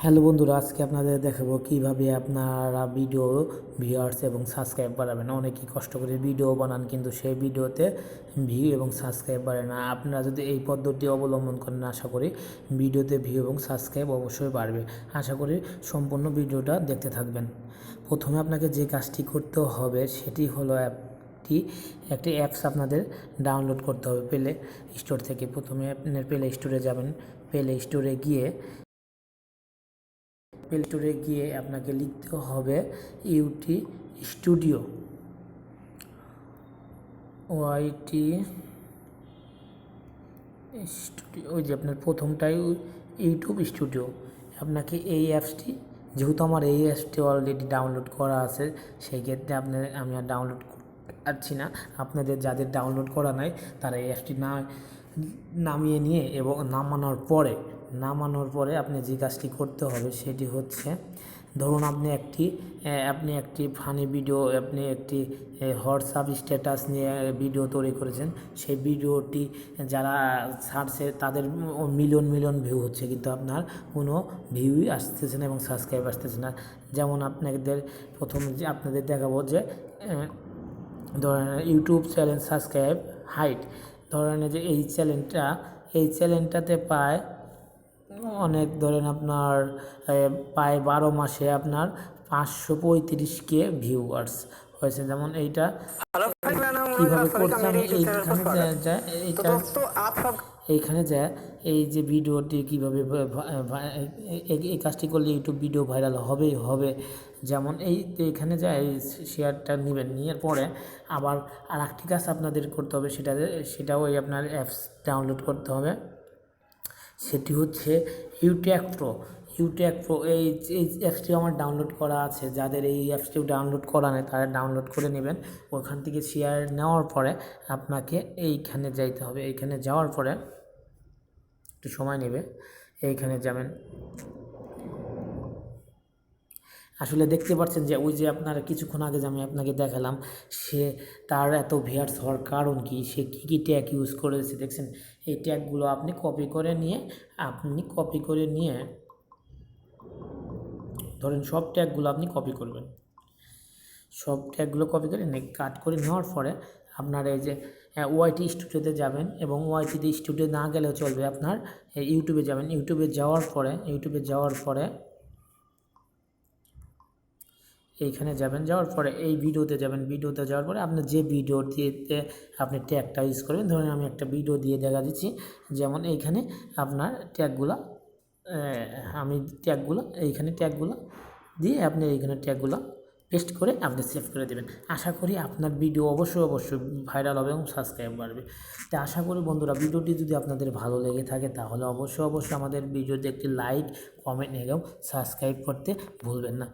Hello বন্ধুরা, আজকে আপনাদের দেখাবো কিভাবে আপনারা ভিডিও ভিউয়ার্স এবং সাবস্ক্রাইব বাড়াবেন। অনেকেই কষ্ট করে ভিডিও বানান কিন্তু সেই ভিডিওতে ভিউ এবং সাবস্ক্রাইব বাড়ে না। আপনারা যদি এই পদ্ধতি অবলম্বন করেন আশা করি ভিডিওতে ভিউ এবং সাবস্ক্রাইব অবশ্যই বাড়বে। আশা করি সম্পূর্ণ ভিডিওটা দেখতে থাকবেন। প্রথমে আপনাকে যে কাজটি করতে হবে সেটি হলো একটি অ্যাপস আপনাদের ডাউনলোড করতে হবে প্লে স্টোর থেকে। প্রথমে আপনার প্লে স্টোরে যাবেন। প্লে স্টোরে গিয়ে আপনাকে লিখতে হবে ইউটি স্টুডিও, ওয়াইটি স্টুডিও। ওই যে আপনার প্রথমটাই ইউটিউব স্টুডিও। আপনাকে এই অ্যাপসটি, যেহেতু আমার এই অ্যাপসটি অলরেডি ডাউনলোড করা আছে সেই ক্ষেত্রে আমি আর ডাউনলোড পারছি না। আপনাদের যাদের ডাউনলোড করা নাই তারা এই অ্যাপসটি নামিয়ে নিয়ে এবং নামানোর পরে আপনি যে কাজটি করতে হবে সেটি হচ্ছে, ধরুন আপনি একটি ফানি ভিডিও, আপনি একটি হোয়াটসঅ্যাপ স্ট্যাটাস নিয়ে ভিডিও তৈরি করেছেন। সেই ভিডিওটি যারা ছাড়ছে তাদের মিলিয়ন ভিউ হচ্ছে, কিন্তু আপনার কোনো ভিউই আসতেছে না এবং সাবস্ক্রাইব আসতেছে না। যেমন আপনাদের দেখাবো যে ধরেন ইউটিউব চ্যানেল সাবস্ক্রাইব হাইট, ধরেন যে এই চ্যানেলটাতে পায় অনেক, ধরেন আপনার প্রায় 12 মাসে আপনার 535K ভিউয়ার্স হয়েছে। যেমন এইটা কীভাবে করছে, আমি এইখানে যায় এই যে ভিডিওটি কীভাবে এই কাজটি করলে ইউটিউব ভিডিও ভাইরাল হবে। যেমন এইখানে যায় শেয়ারটা নেবেন, নেওয়ার পরে আবার আর একটি কাজ আপনাদের করতে হবে, সেটাও আপনার অ্যাপস ডাউনলোড করতে হবে। সেটি হচ্ছে ইউট্যাগ প্রো। এই অ্যাপসটিও আমার ডাউনলোড করা আছে। যাদের এই অ্যাপসটিও ডাউনলোড করা নেই তারা ডাউনলোড করে নেবেন। ওখান থেকে শেয়ার নেওয়ার পরে আপনাকে এইখানে যাইতে হবে। এইখানে যাওয়ার পরে একটু সময় নেবে, এইখানে যাবেন। আসলে দেখতে পাচ্ছেন যে ওই যে আপনারা কিছুক্ষণ আগে যে আমি আপনাকে দেখালাম, তার এত ভিউয়ার্স হওয়ার কারণ কি, সে কী ট্যাগ ইউজ করেছে দেখছেন। এই ট্যাগগুলো আপনি কপি করে নিয়ে ধরেন সব ট্যাগগুলো আপনি কপি করবেন। সব ট্যাগগুলো কপি করে কাট করে নেওয়ার পরে আপনার এই যে ওয়াইটি স্টুডিওতে যাবেন, এবং ওয়াইটি স্টুডিও না গেলেও চলবে, আপনার ইউটিউবে যাবেন। ইউটিউবে যাওয়ার পরে এইখানে যাওয়ার পরে এই ভিডিওতে যাওয়ার পরে আপনার যে ভিডিওতে আপনি ট্যাগটা ইউজ করবেন, ধরুন আমি একটা ভিডিও দিয়ে দেখা দিচ্ছি। যেমন এইখানে আপনার ট্যাগগুলো এইখানে ট্যাগগুলো দিয়ে আপনি এইখানে ট্যাগগুলো পেস্ট করে আপনি সেভ করে দেবেন। আশা করি আপনার ভিডিও অবশ্যই ভাইরাল হবে এবং সাবস্ক্রাইব বাড়বে। তো আশা করি বন্ধুরা, ভিডিওটি যদি আপনাদের ভালো লেগে থাকে তাহলে অবশ্যই আমাদের ভিডিওতে একটি লাইক, কমেন্ট এবং সাবস্ক্রাইব করতে ভুলবেন না।